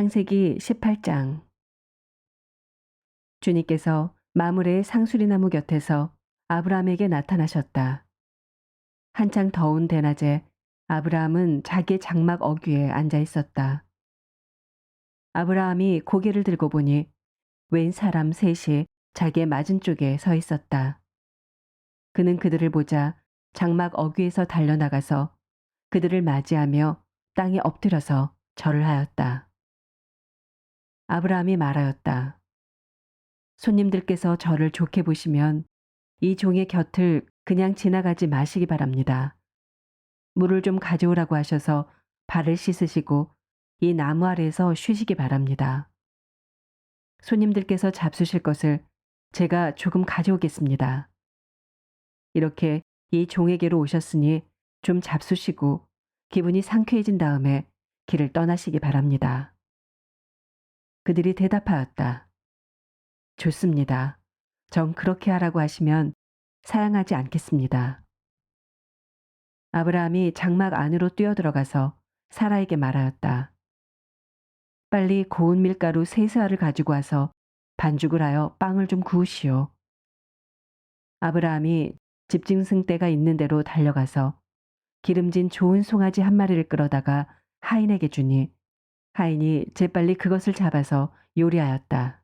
창세기 18장. 주님께서 마므레의 상수리나무 곁에서 아브라함에게 나타나셨다. 한창 더운 대낮에 아브라함은 자기의 장막 어귀에 앉아 있었다. 아브라함이 고개를 들고 보니 웬 사람 셋이 자기의 맞은쪽에 서 있었다. 그는 그들을 보자 장막 어귀에서 달려나가서 그들을 맞이하며 땅에 엎드려서 절을 하였다. 아브라함이 말하였다. 손님들께서 저를 좋게 보시면 이 종의 곁을 그냥 지나가지 마시기 바랍니다. 물을 좀 가져오라고 하셔서 발을 씻으시고 이 나무 아래에서 쉬시기 바랍니다. 손님들께서 잡수실 것을 제가 조금 가져오겠습니다. 이렇게 이 종에게로 오셨으니 좀 잡수시고 기분이 상쾌해진 다음에 길을 떠나시기 바랍니다. 그들이 대답하였다. 좋습니다. 정 그렇게 하라고 하시면 사양하지 않겠습니다. 아브라함이 장막 안으로 뛰어들어가서 사라에게 말하였다. 빨리 고운 밀가루 3스아를 가지고 와서 반죽을 하여 빵을 좀 구우시오. 아브라함이 집짐승 떼가 있는 대로 달려가서 기름진 좋은 송아지 한 마리를 끌어다가 하인에게 주니 하인이 재빨리 그것을 잡아서 요리하였다.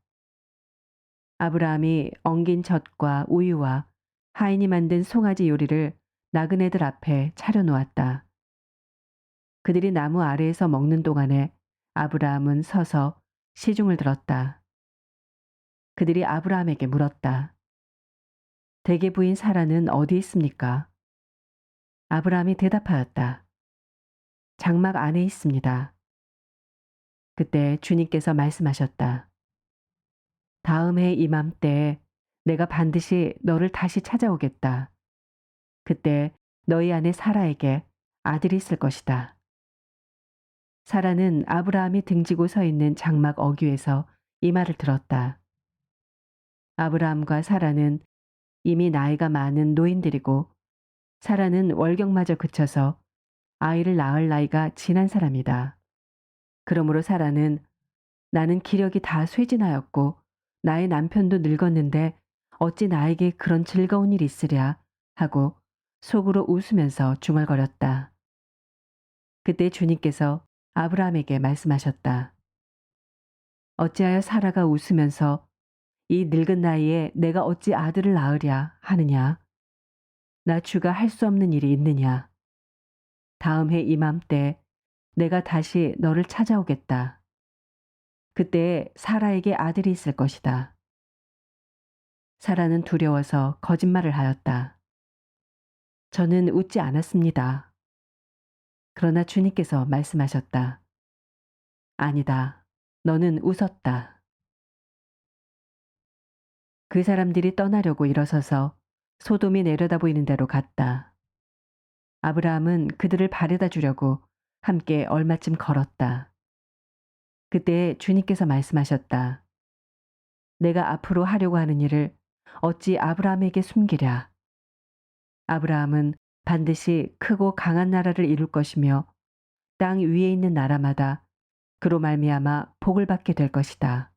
아브라함이 엉긴 젖과 우유와 하인이 만든 송아지 요리를 나그네들 앞에 차려놓았다. 그들이 나무 아래에서 먹는 동안에 아브라함은 서서 시중을 들었다. 그들이 아브라함에게 물었다. 대개 부인 사라는 어디 있습니까? 아브라함이 대답하였다. 장막 안에 있습니다. 그때 주님께서 말씀하셨다. 다음 해 이맘때에 내가 반드시 너를 다시 찾아오겠다. 그때 너희 아내 사라에게 아들이 있을 것이다. 사라는 아브라함이 등지고 서 있는 장막 어귀에서 이 말을 들었다. 아브라함과 사라는 이미 나이가 많은 노인들이고 사라는 월경마저 그쳐서 아이를 낳을 나이가 지난 사람이다. 그러므로 사라는 나는 기력이 다 쇠진하였고 나의 남편도 늙었는데 어찌 나에게 그런 즐거운 일이 있으랴 하고 속으로 웃으면서 중얼거렸다. 그때 주님께서 아브라함에게 말씀하셨다. 어찌하여 사라가 웃으면서 이 늙은 나이에 내가 어찌 아들을 낳으랴 하느냐? 나 주가 할 수 없는 일이 있느냐? 다음 해 이맘때 내가 다시 너를 찾아오겠다. 그때 사라에게 아들이 있을 것이다. 사라는 두려워서 거짓말을 하였다. 저는 웃지 않았습니다. 그러나 주님께서 말씀하셨다. 아니다. 너는 웃었다. 그 사람들이 떠나려고 일어서서 소돔이 내려다 보이는 데로 갔다. 아브라함은 그들을 바래다 주려고 함께 얼마쯤 걸었다. 그때 주님께서 말씀하셨다. 내가 앞으로 하려고 하는 일을 어찌 아브라함에게 숨기랴. 아브라함은 반드시 크고 강한 나라를 이룰 것이며 땅 위에 있는 나라마다 그로 말미암아 복을 받게 될 것이다.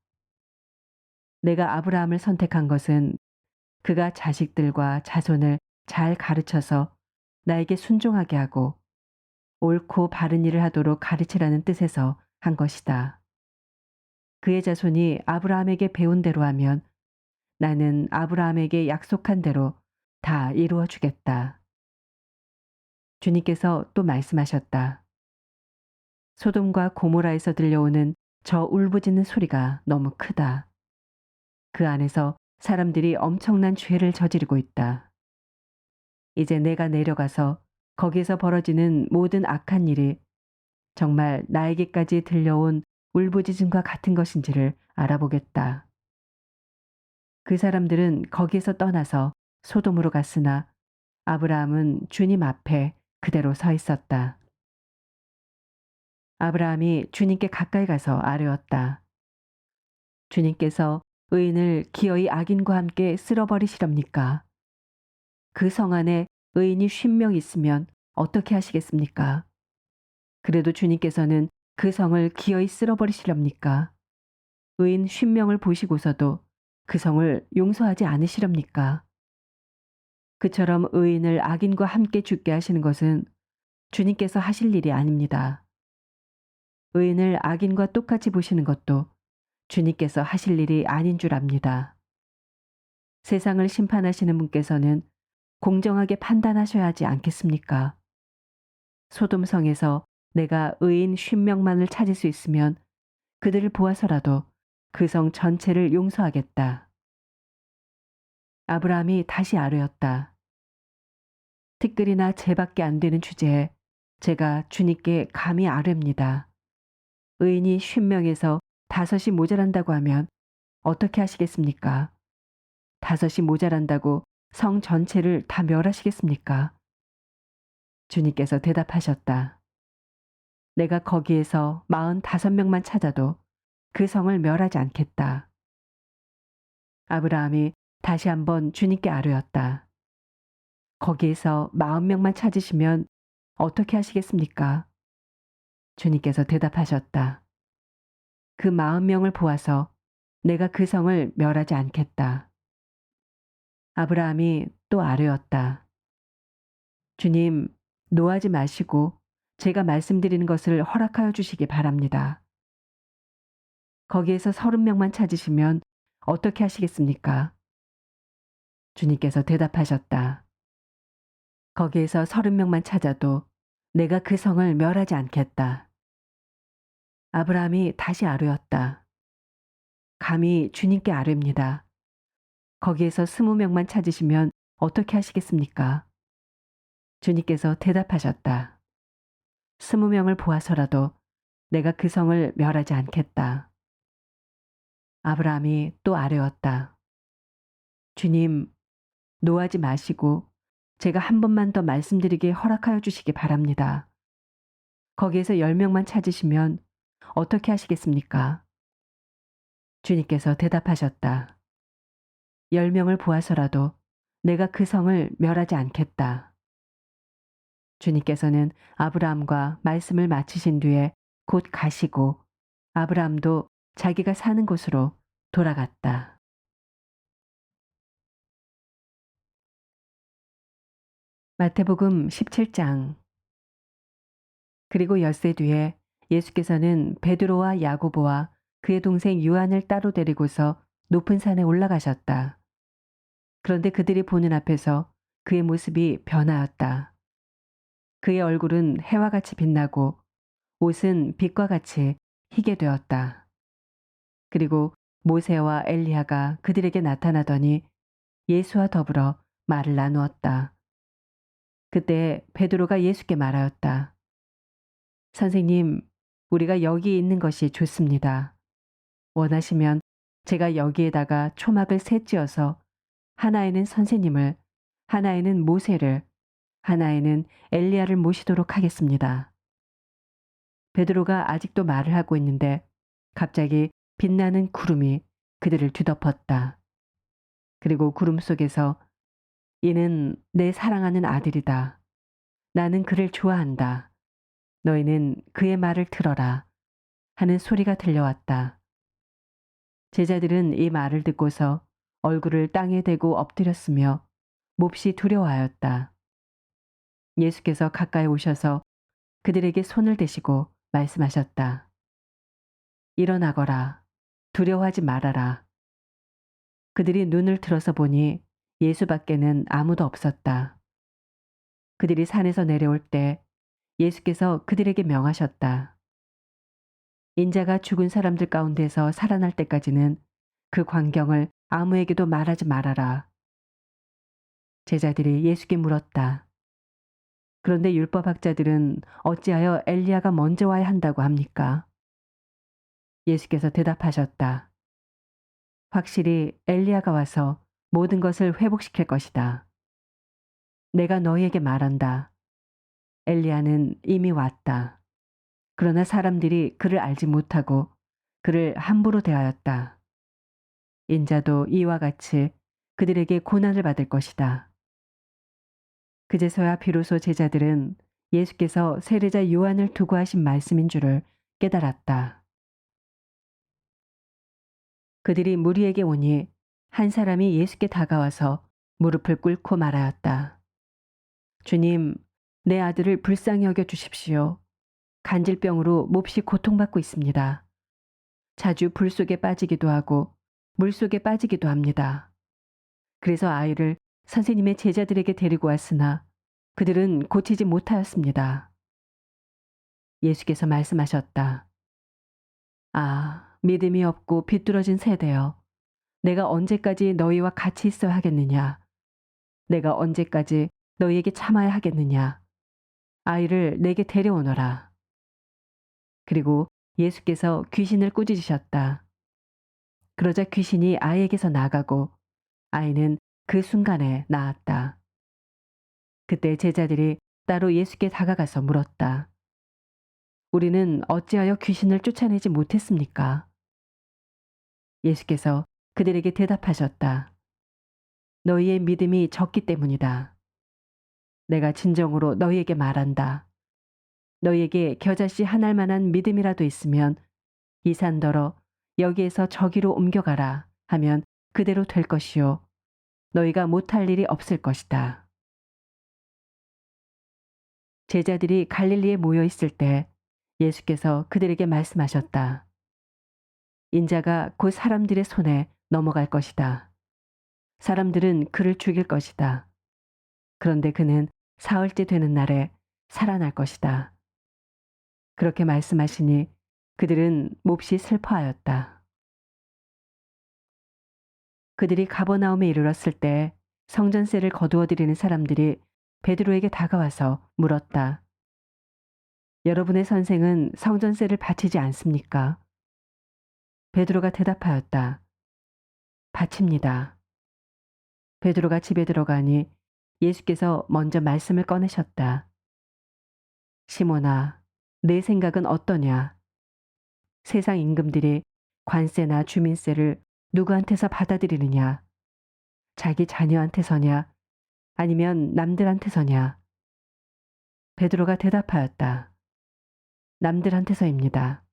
내가 아브라함을 선택한 것은 그가 자식들과 자손을 잘 가르쳐서 나에게 순종하게 하고 옳고 바른 일을 하도록 가르치라는 뜻에서 한 것이다. 그의 자손이 아브라함에게 배운 대로 하면 나는 아브라함에게 약속한 대로 다 이루어 주겠다. 주님께서 또 말씀하셨다. 소돔과 고모라에서 들려오는 저 울부짖는 소리가 너무 크다. 그 안에서 사람들이 엄청난 죄를 저지르고 있다. 이제 내가 내려가서 거기에서 벌어지는 모든 악한 일이 정말 나에게까지 들려온 울부짖음과 같은 것인지를 알아보겠다. 그 사람들은 거기에서 떠나서 소돔으로 갔으나 아브라함은 주님 앞에 그대로 서 있었다. 아브라함이 주님께 가까이 가서 아뢰었다. 주님께서 의인을 기어이 악인과 함께 쓸어버리시렵니까? 그 성 안에 의인이 50명 있으면 어떻게 하시겠습니까? 그래도 주님께서는 그 성을 기어이 쓸어버리시렵니까? 의인 50명을 보시고서도 그 성을 용서하지 않으시렵니까? 그처럼 의인을 악인과 함께 죽게 하시는 것은 주님께서 하실 일이 아닙니다. 의인을 악인과 똑같이 보시는 것도 주님께서 하실 일이 아닌 줄 압니다. 세상을 심판하시는 분께서는 공정하게 판단하셔야 하지 않겠습니까? 소돔성에서 내가 의인 50명만을 찾을 수 있으면 그들을 보아서라도 그 성 전체를 용서하겠다. 아브라함이 다시 아뢰었다. 티끌이나 재밖에 안 되는 주제에 제가 주님께 감히 아뢰입니다. 의인이 50명에서 5이 모자란다고 하면 어떻게 하시겠습니까? 5이 모자란다고 성 전체를 다 멸하시겠습니까? 주님께서 대답하셨다. 내가 거기에서 45명만 찾아도 그 성을 멸하지 않겠다. 아브라함이 다시 한번 주님께 아뢰었다. 거기에서 40명만 찾으시면 어떻게 하시겠습니까? 주님께서 대답하셨다. 그 40명을 보아서 내가 그 성을 멸하지 않겠다. 아브라함이 또 아뢰었다. 주님, 노하지 마시고 제가 말씀드리는 것을 허락하여 주시기 바랍니다. 거기에서 30명만 찾으시면 어떻게 하시겠습니까? 주님께서 대답하셨다. 거기에서 30명만 찾아도 내가 그 성을 멸하지 않겠다. 아브라함이 다시 아뢰었다. 감히 주님께 아뢰입니다. 거기에서 20명만 찾으시면 어떻게 하시겠습니까? 주님께서 대답하셨다. 20명을 보아서라도 내가 그 성을 멸하지 않겠다. 아브라함이 또 아뢰었다. 주님, 노하지 마시고 제가 한 번만 더 말씀드리게 허락하여 주시기 바랍니다. 거기에서 10명만 찾으시면 어떻게 하시겠습니까? 주님께서 대답하셨다. 10명을 보아서라도 내가 그 성을 멸하지 않겠다. 주님께서는 아브라함과 말씀을 마치신 뒤에 곧 가시고 아브라함도 자기가 사는 곳으로 돌아갔다. 마태복음 17장. 그리고 엿새 뒤에 예수께서는 베드로와 야고보와 그의 동생 요한을 따로 데리고서 높은 산에 올라가셨다. 그런데 그들이 보는 앞에서 그의 모습이 변하였다. 그의 얼굴은 해와 같이 빛나고 옷은 빛과 같이 희게 되었다. 그리고 모세와 엘리야가 그들에게 나타나더니 예수와 더불어 말을 나누었다. 그때 베드로가 예수께 말하였다. 선생님, 우리가 여기 있는 것이 좋습니다. 원하시면 제가 여기에다가 초막을 셋 지어서 하나에는 선생님을, 하나에는 모세를, 하나에는 엘리야를 모시도록 하겠습니다. 베드로가 아직도 말을 하고 있는데 갑자기 빛나는 구름이 그들을 뒤덮었다. 그리고 구름 속에서 이는 내 사랑하는 아들이다. 나는 그를 좋아한다. 너희는 그의 말을 들어라. 하는 소리가 들려왔다. 제자들은 이 말을 듣고서 얼굴을 땅에 대고 엎드렸으며 몹시 두려워하였다. 예수께서 가까이 오셔서 그들에게 손을 대시고 말씀하셨다. 일어나거라. 두려워하지 말아라. 그들이 눈을 들어서 보니 예수밖에는 아무도 없었다. 그들이 산에서 내려올 때 예수께서 그들에게 명하셨다. 인자가 죽은 사람들 가운데서 살아날 때까지는 그 광경을 아무에게도 말하지 말아라. 제자들이 예수께 물었다. 그런데 율법학자들은 어찌하여 엘리야가 먼저 와야 한다고 합니까? 예수께서 대답하셨다. 확실히 엘리야가 와서 모든 것을 회복시킬 것이다. 내가 너희에게 말한다. 엘리야는 이미 왔다. 그러나 사람들이 그를 알지 못하고 그를 함부로 대하였다. 인자도 이와 같이 그들에게 고난을 받을 것이다. 그제서야 비로소 제자들은 예수께서 세례자 요한을 두고 하신 말씀인 줄을 깨달았다. 그들이 무리에게 오니 한 사람이 예수께 다가와서 무릎을 꿇고 말하였다. 주님, 내 아들을 불쌍히 여겨 주십시오. 간질병으로 몹시 고통받고 있습니다. 자주 불 속에 빠지기도 하고 물 속에 빠지기도 합니다. 그래서 아이를 선생님의 제자들에게 데리고 왔으나 그들은 고치지 못하였습니다. 예수께서 말씀하셨다. 아, 믿음이 없고 비뚤어진 세대여. 내가 언제까지 너희와 같이 있어야 하겠느냐? 내가 언제까지 너희에게 참아야 하겠느냐? 아이를 내게 데려오너라. 그리고 예수께서 귀신을 꾸짖으셨다. 그러자 귀신이 아이에게서 나가고 아이는 그 순간에 나았다. 그때 제자들이 따로 예수께 다가가서 물었다. 우리는 어찌하여 귀신을 쫓아내지 못했습니까? 예수께서 그들에게 대답하셨다. 너희의 믿음이 적기 때문이다. 내가 진정으로 너희에게 말한다. 너희에게 겨자씨 한 알만한 믿음이라도 있으면 이 산더러 여기에서 저기로 옮겨가라 하면 그대로 될 것이요. 너희가 못할 일이 없을 것이다. 제자들이 갈릴리에 모여 있을 때 예수께서 그들에게 말씀하셨다. 인자가 곧 사람들의 손에 넘어갈 것이다. 사람들은 그를 죽일 것이다. 그런데 그는 사흘째 되는 날에 살아날 것이다. 그렇게 말씀하시니 그들은 몹시 슬퍼하였다. 그들이 가버나움에 이르렀을 때 성전세를 거두어 드리는 사람들이 베드로에게 다가와서 물었다. 여러분의 선생은 성전세를 바치지 않습니까? 베드로가 대답하였다. 바칩니다. 베드로가 집에 들어가니 예수께서 먼저 말씀을 꺼내셨다. 시몬아, 내 생각은 어떠냐? 세상 임금들이 관세나 주민세를 누구한테서 받아들이느냐? 자기 자녀한테서냐? 아니면 남들한테서냐? 베드로가 대답하였다. 남들한테서입니다.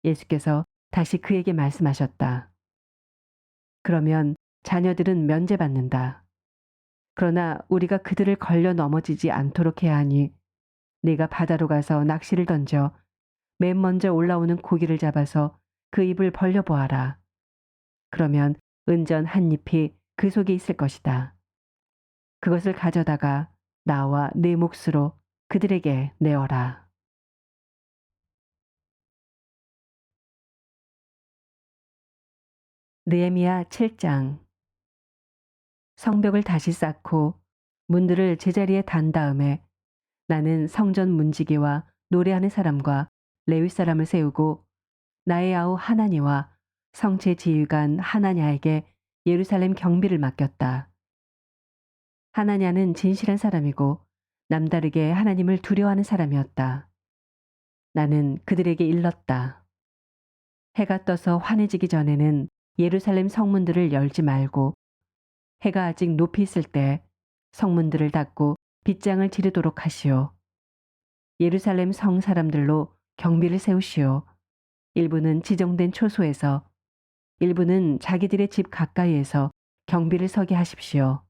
예수께서 다시 그에게 말씀하셨다. 그러면 자녀들은 면제받는다. 그러나 우리가 그들을 걸려 넘어지지 않도록 해야 하니 네가 바다로 가서 낚시를 던져 맨 먼저 올라오는 고기를 잡아서 그 입을 벌려보아라. 그러면 은전 한 잎이 그 속에 있을 것이다. 그것을 가져다가 나와 네 몫으로 그들에게 내어라. 느헤미야 7장. 성벽을 다시 쌓고 문들을 제자리에 단 다음에 나는 성전 문지기와 노래하는 사람과 레위 사람을 세우고 나의 아우 하나니와 성체 지휘관 하나냐에게 예루살렘 경비를 맡겼다. 하나냐는 진실한 사람이고 남다르게 하나님을 두려워하는 사람이었다. 나는 그들에게 일렀다. 해가 떠서 환해지기 전에는 예루살렘 성문들을 열지 말고 해가 아직 높이 있을 때 성문들을 닫고 빗장을 지르도록 하시오. 예루살렘 성 사람들로 경비를 세우시오. 일부는 지정된 초소에서, 일부는 자기들의 집 가까이에서 경비를 서게 하십시오.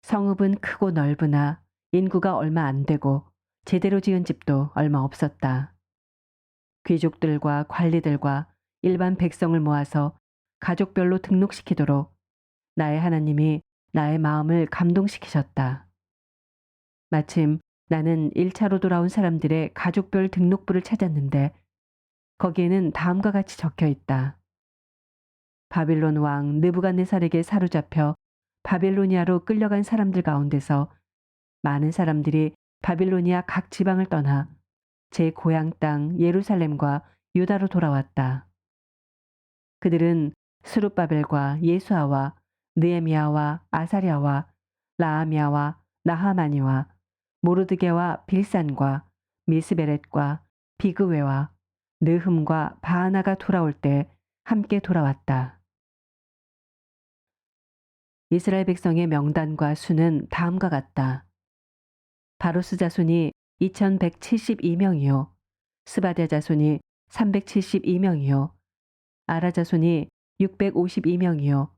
성읍은 크고 넓으나 인구가 얼마 안 되고 제대로 지은 집도 얼마 없었다. 귀족들과 관리들과 일반 백성을 모아서 가족별로 등록시키도록 나의 하나님이 나의 마음을 감동시키셨다. 마침 나는 1차로 돌아온 사람들의 가족별 등록부를 찾았는데 거기에는 다음과 같이 적혀 있다. 바빌론 왕 느부갓네살에게 사로잡혀 바빌로니아로 끌려간 사람들 가운데서 많은 사람들이 바빌로니아 각 지방을 떠나 제 고향 땅 예루살렘과 유다로 돌아왔다. 그들은 스룹바벨과 예수아와 느헤미야와 아사랴와 라하미야와 나하마니와 모르드게와 빌산과 미스베렛과 비그웨와 느흠과 바하나가 돌아올 때 함께 돌아왔다. 이스라엘 백성의 명단과 수는 다음과 같다. 바로스 자손이 2172명이요. 스바대 자손이 372명이요. 아라 자손이 652명이요.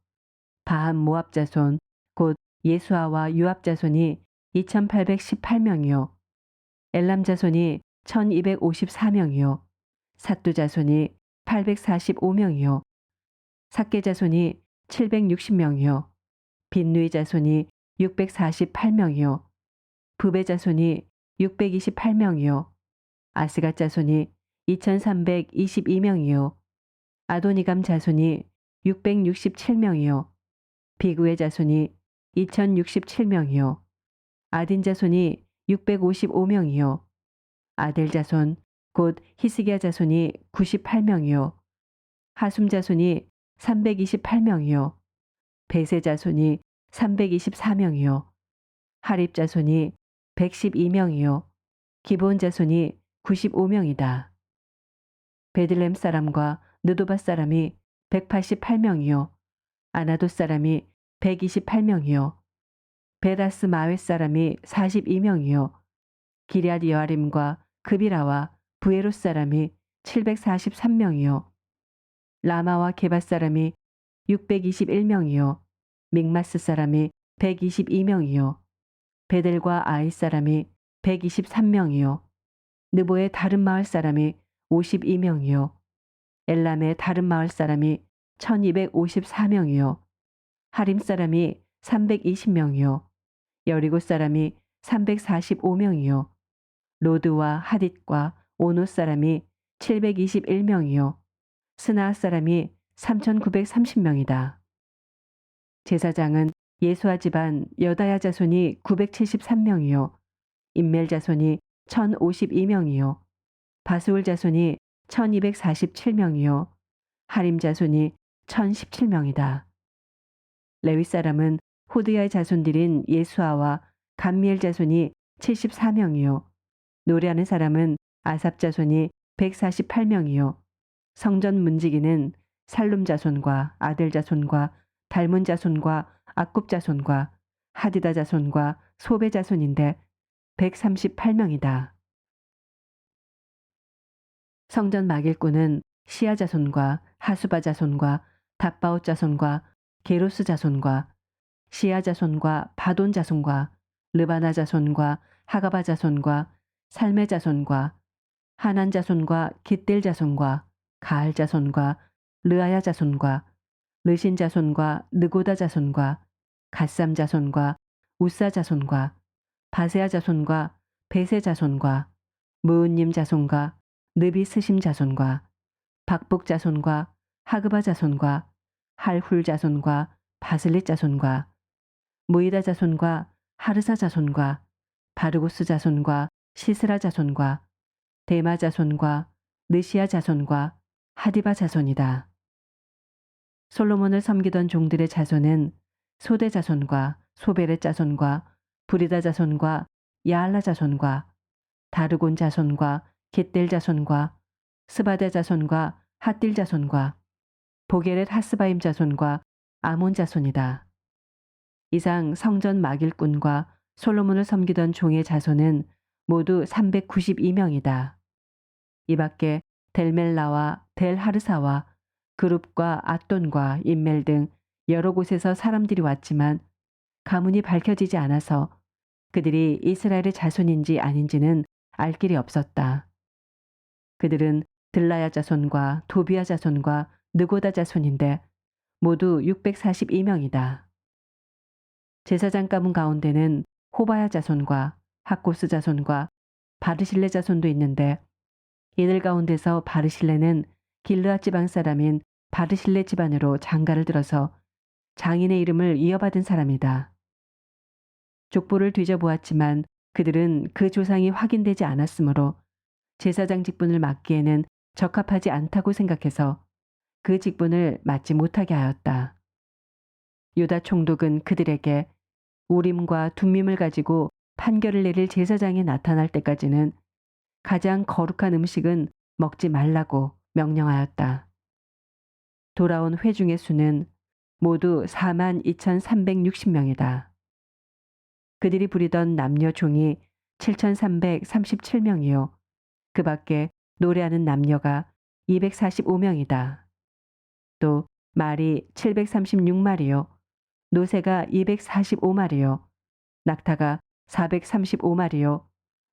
바한 모압 자손 곧 예수아와 유압 자손이 2818명이요. 엘람 자손이 1254명이요. 삿두 자손이 845명이요. 삭게 자손이 760명이요. 빈누이 자손이 648명이요. 부베 자손이 628명이요. 아스가 자손이 2322명이요. 아도니감 자손이 667명이요. 비구의 자손이 2067명이요. 아딘 자손이 655명이요. 아델 자손 곧 히스기야 자손이 98명이요. 하숨 자손이 328명이요. 베세 자손이 324명이요. 하립 자손이 112명이요. 기브온 자손이 95명이다. 베들렘 사람과 느도바 사람이 188명이요. 아나도 사람이 128명이요. 베다스 마웨 사람이 42명이요. 기럇 여아림과 그비라와 부에롯 사람이 743명이요. 라마와 게바 사람이 621명이요. 믹마스 사람이 122명이요. 베델과 아이 사람이 123명이요. 느보의 다른 마을 사람이 52명이요. 엘람의 다른 마을 사람이 1254명이요. 하림 사람이 320명이요. 여리고 사람이 345명이요. 로드와 하딧과 오노 사람이 721명이요. 스나아 사람이 3930명이다. 제사장은 예수아 집안 여다야 자손이 973명이요. 임멜 자손이 1052명이요. 바스울 자손이 1247명이요. 하림 자손이 1017명이다. 레위 사람은 호드야의 자손들인 예수아와 감미엘 자손이 74명이요. 노래하는 사람은 아삽 자손이 148명이요. 성전 문지기는 살룸 자손과 아델 자손과 달문 자손과 악굽 자손과 하디다 자손과 소베 자손인데 138명이다. 성전 막일꾼은 시아 자손과 하수바 자손과 답바옷 자손과 게로스 자손과 시아 자손과 바돈 자손과 르바나 자손과 하가바 자손과 살메 자손과 하난 자손과 깃델 자손과 가알 자손과 르아야 자손과 르신 자손과 느고다 자손과 갓삼 자손과 우사 자손과 바세아 자손과 베세 자손과 무은님 자손과 느비 스심 자손과 박복 자손과 하그바 자손과 할훌 자손과 바슬릿 자손과 무이다 자손과 하르사 자손과 바르고스 자손과 시스라 자손과 데마 자손과 느시아 자손과 하디바 자손이다. 솔로몬을 섬기던 종들의 자손은 소대 자손과 소베렛 자손과 부리다 자손과 야알라 자손과 다르곤 자손과 겟델 자손과 스바데 자손과 핫딜 자손과 보게렛 하스바임 자손과 아몬 자손이다. 이상 성전 막일꾼과 솔로몬을 섬기던 종의 자손은 모두 392명이다. 이 밖에 델멜라와 델하르사와 그룹과 앗돈과 인멜 등 여러 곳에서 사람들이 왔지만 가문이 밝혀지지 않아서 그들이 이스라엘의 자손인지 아닌지는 알 길이 없었다. 그들은 들라야 자손과 도비야 자손과 느고다 자손인데 모두 642명이다. 제사장 가문 가운데는 호바야 자손과 학고스 자손과 바르실레 자손도 있는데 이들 가운데서 바르실레는 길르앗 지방 사람인 바르실레 집안으로 장가를 들어서 장인의 이름을 이어받은 사람이다. 족보를 뒤져보았지만 그들은 그 조상이 확인되지 않았으므로 제사장 직분을 맡기에는 적합하지 않다고 생각해서 그 직분을 맡지 못하게 하였다. 유다 총독은 그들에게 우림과 둠밈을 가지고 판결을 내릴 제사장이 나타날 때까지는 가장 거룩한 음식은 먹지 말라고 명령하였다. 돌아온 회중의 수는 모두 42,360명이다. 그들이 부리던 남녀 종이 7,337명이요. 그 밖에 노래하는 남녀가 245명이다. 또 말이 736마리요. 노새가 245마리요. 낙타가 435마리요.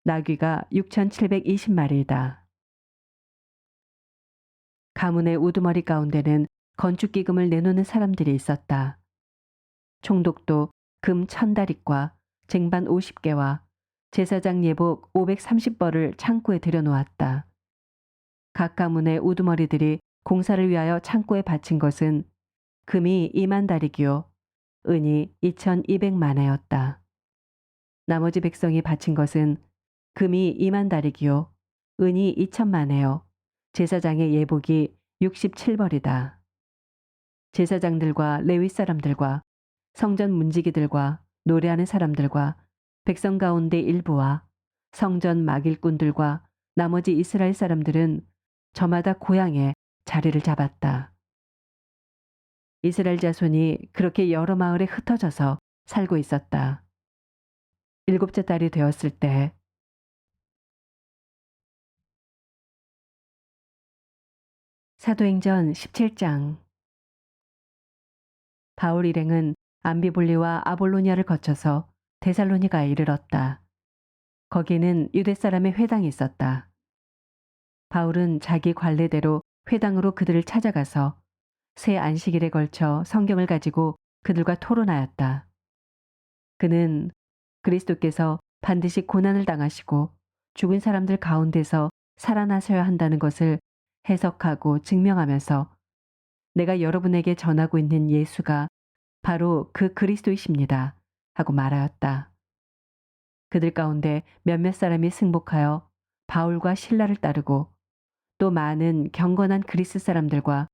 나귀가 6,720마리이다. 가문의 우두머리 가운데는 건축기금을 내놓는 사람들이 있었다. 총독도 금 1,000다릿과 쟁반 50개와 제사장 예복 530벌을 창고에 들여놓았다. 각 가문의 우두머리들이 공사를 위하여 창고에 바친 것은 금이 2만 다리기요, 은이 2,200만회였다. 나머지 백성이 바친 것은 금이 2만 다리기요, 은이 2천만회요, 제사장의 예복이 67벌이다. 제사장들과 레위 사람들과 성전 문지기들과 노래하는 사람들과 백성 가운데 일부와 성전 막일꾼들과 나머지 이스라엘 사람들은 저마다 고향에 자리를 잡았다. 이스라엘 자손이 그렇게 여러 마을에 흩어져서 살고 있었다. 일곱째 달이 되었을 때 사도행전 17장. 바울 일행은 암비볼리와 아볼로니아를 거쳐서 데살로니가에 이르렀다. 거기에는 유대 사람의 회당이 있었다. 바울은 자기 관례대로 회당으로 그들을 찾아가서 새 안식일에 걸쳐 성경을 가지고 그들과 토론하였다. 그는 그리스도께서 반드시 고난을 당하시고 죽은 사람들 가운데서 살아나셔야 한다는 것을 해석하고 증명하면서 내가 여러분에게 전하고 있는 예수가 바로 그 그리스도이십니다 하고 말하였다. 그들 가운데 몇몇 사람이 승복하여 바울과 실라를 따르고 또 많은 경건한 그리스 사람들과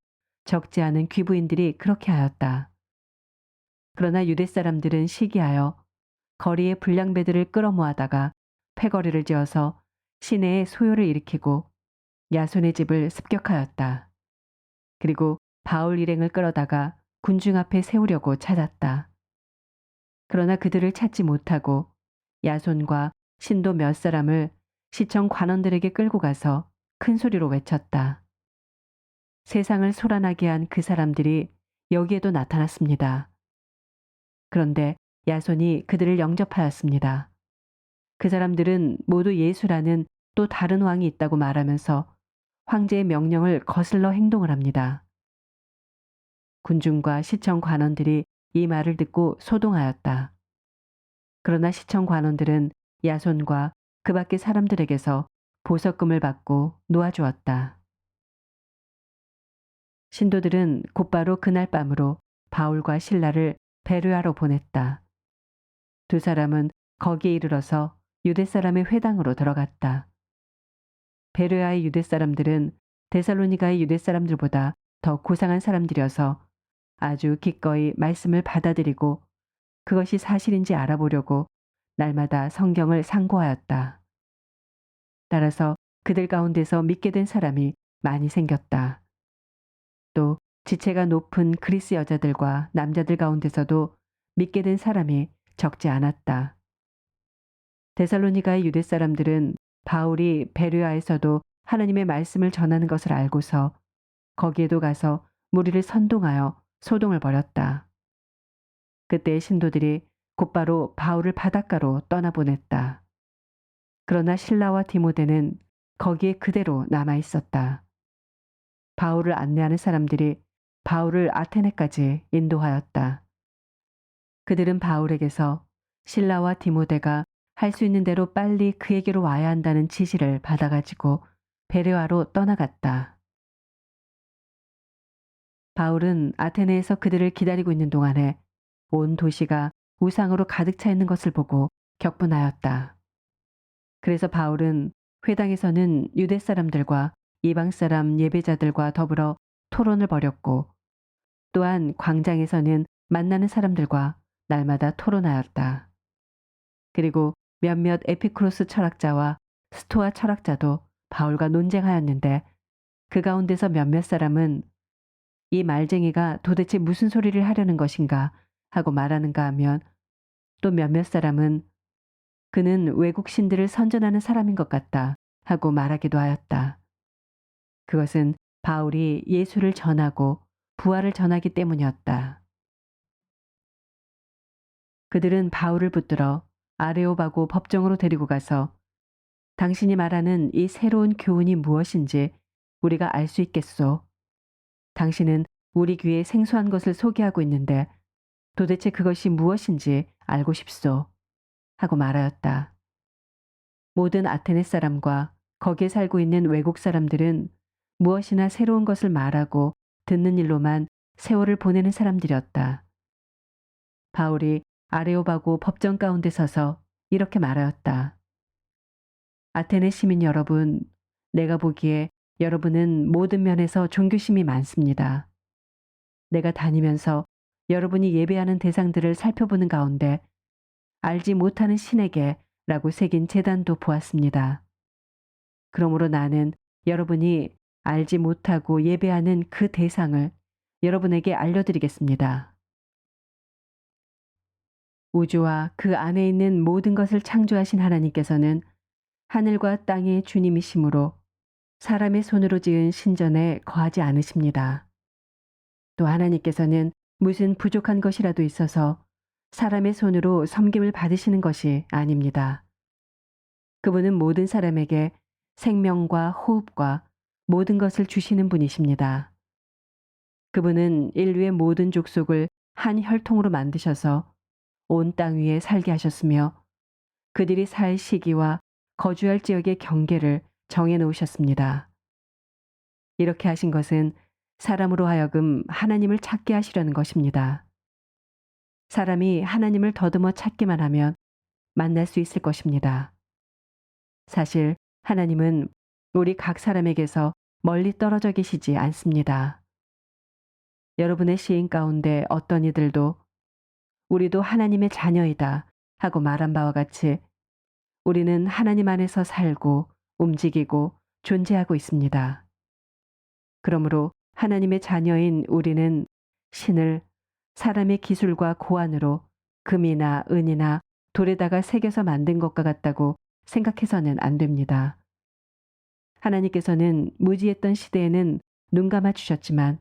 적지 않은 귀부인들이 그렇게 하였다. 그러나 유대 사람들은 시기하여 거리에 불량배들을 끌어모아다가 패거리를 지어서 시내에 소요를 일으키고 야손의 집을 습격하였다. 그리고 바울 일행을 끌어다가 군중 앞에 세우려고 찾았다. 그러나 그들을 찾지 못하고 야손과 신도 몇 사람을 시청 관원들에게 끌고 가서 큰 소리로 외쳤다. 세상을 소란하게 한 그 사람들이 여기에도 나타났습니다. 그런데 야손이 그들을 영접하였습니다. 그 사람들은 모두 예수라는 또 다른 왕이 있다고 말하면서 황제의 명령을 거슬러 행동을 합니다. 군중과 시청 관원들이 이 말을 듣고 소동하였다. 그러나 시청 관원들은 야손과 그 밖의 사람들에게서 보석금을 받고 놓아주었다. 신도들은 곧바로 그날 밤으로 바울과 실라를 베르아로 보냈다. 두 사람은 거기에 이르러서 유대 사람의 회당으로 들어갔다. 베르아의 유대 사람들은 데살로니가의 유대 사람들보다 더 고상한 사람들이어서 아주 기꺼이 말씀을 받아들이고 그것이 사실인지 알아보려고 날마다 성경을 상고하였다. 따라서 그들 가운데서 믿게 된 사람이 많이 생겼다. 또 지체가 높은 그리스 여자들과 남자들 가운데서도 믿게 된 사람이 적지 않았다. 데살로니가의 유대 사람들은 바울이 베르아에서도 하나님의 말씀을 전하는 것을 알고서 거기에도 가서 무리를 선동하여 소동을 벌였다. 그때 신도들이 곧바로 바울을 바닷가로 떠나보냈다. 그러나 실라와 디모데는 거기에 그대로 남아 있었다. 바울을 안내하는 사람들이 바울을 아테네까지 인도하였다. 그들은 바울에게서 실라와 디모데가 할 수 있는 대로 빨리 그에게로 와야 한다는 지시를 받아가지고 베레아로 떠나갔다. 바울은 아테네에서 그들을 기다리고 있는 동안에 온 도시가 우상으로 가득 차 있는 것을 보고 격분하였다. 그래서 바울은 회당에서는 유대 사람들과 이방 사람 예배자들과 더불어 토론을 벌였고 또한 광장에서는 만나는 사람들과 날마다 토론하였다. 그리고 몇몇 에피쿠로스 철학자와 스토아 철학자도 바울과 논쟁하였는데 그 가운데서 몇몇 사람은 이 말쟁이가 도대체 무슨 소리를 하려는 것인가 하고 말하는가 하면 또 몇몇 사람은 그는 외국 신들을 선전하는 사람인 것 같다 하고 말하기도 하였다. 그것은 바울이 예수를 전하고 부활을 전하기 때문이었다. 그들은 바울을 붙들어 아레오바고 법정으로 데리고 가서 당신이 말하는 이 새로운 교훈이 무엇인지 우리가 알 수 있겠소. 당신은 우리 귀에 생소한 것을 소개하고 있는데 도대체 그것이 무엇인지 알고 싶소. 하고 말하였다. 모든 아테네 사람과 거기에 살고 있는 외국 사람들은 무엇이나 새로운 것을 말하고 듣는 일로만 세월을 보내는 사람들이었다. 바울이 아레오바고 법정 가운데 서서 이렇게 말하였다. 아테네 시민 여러분, 내가 보기에 여러분은 모든 면에서 종교심이 많습니다. 내가 다니면서 여러분이 예배하는 대상들을 살펴보는 가운데 알지 못하는 신에게 라고 새긴 제단도 보았습니다. 그러므로 나는 여러분이 알지 못하고 예배하는 그 대상을 여러분에게 알려드리겠습니다. 우주와 그 안에 있는 모든 것을 창조하신 하나님께서는 하늘과 땅의 주님이시므로 사람의 손으로 지은 신전에 거하지 않으십니다. 또 하나님께서는 무슨 부족한 것이라도 있어서 사람의 손으로 섬김을 받으시는 것이 아닙니다. 그분은 모든 사람에게 생명과 호흡과 모든 것을 주시는 분이십니다. 그분은 인류의 모든 족속을 한 혈통으로 만드셔서 온 땅 위에 살게 하셨으며 그들이 살 시기와 거주할 지역의 경계를 정해 놓으셨습니다. 이렇게 하신 것은 사람으로 하여금 하나님을 찾게 하시려는 것입니다. 사람이 하나님을 더듬어 찾기만 하면 만날 수 있을 것입니다. 사실 하나님은 우리 각 사람에게서 멀리 떨어져 계시지 않습니다. 여러분의 시인 가운데 어떤 이들도 우리도 하나님의 자녀이다 하고 말한 바와 같이 우리는 하나님 안에서 살고 움직이고 존재하고 있습니다. 그러므로 하나님의 자녀인 우리는 신을 사람의 기술과 고안으로 금이나 은이나 돌에다가 새겨서 만든 것과 같다고 생각해서는 안 됩니다. 하나님께서는 무지했던 시대에는 눈 감아 주셨지만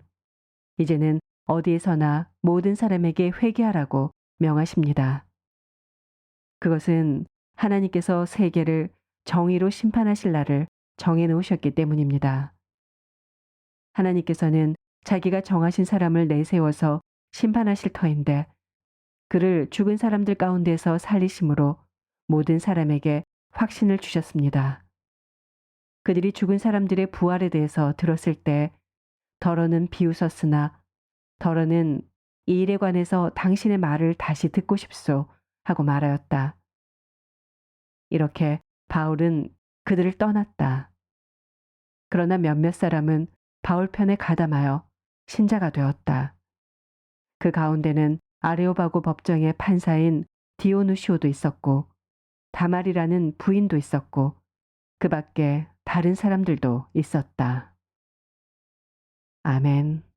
이제는 어디에서나 모든 사람에게 회개하라고 명하십니다. 그것은 하나님께서 세계를 정의로 심판하실 날을 정해 놓으셨기 때문입니다. 하나님께서는 자기가 정하신 사람을 내세워서 심판하실 터인데 그를 죽은 사람들 가운데서 살리심으로 모든 사람에게 확신을 주셨습니다. 그들이 죽은 사람들의 부활에 대해서 들었을 때 더러는 비웃었으나 더러는 이 일에 관해서 당신의 말을 다시 듣고 싶소 하고 말하였다. 이렇게 바울은 그들을 떠났다. 그러나 몇몇 사람은 바울 편에 가담하여 신자가 되었다. 그 가운데는 아레오바고 법정의 판사인 디오누시오도 있었고 다말이라는 부인도 있었고 그 밖에 다른 사람들도 있었다. 아멘.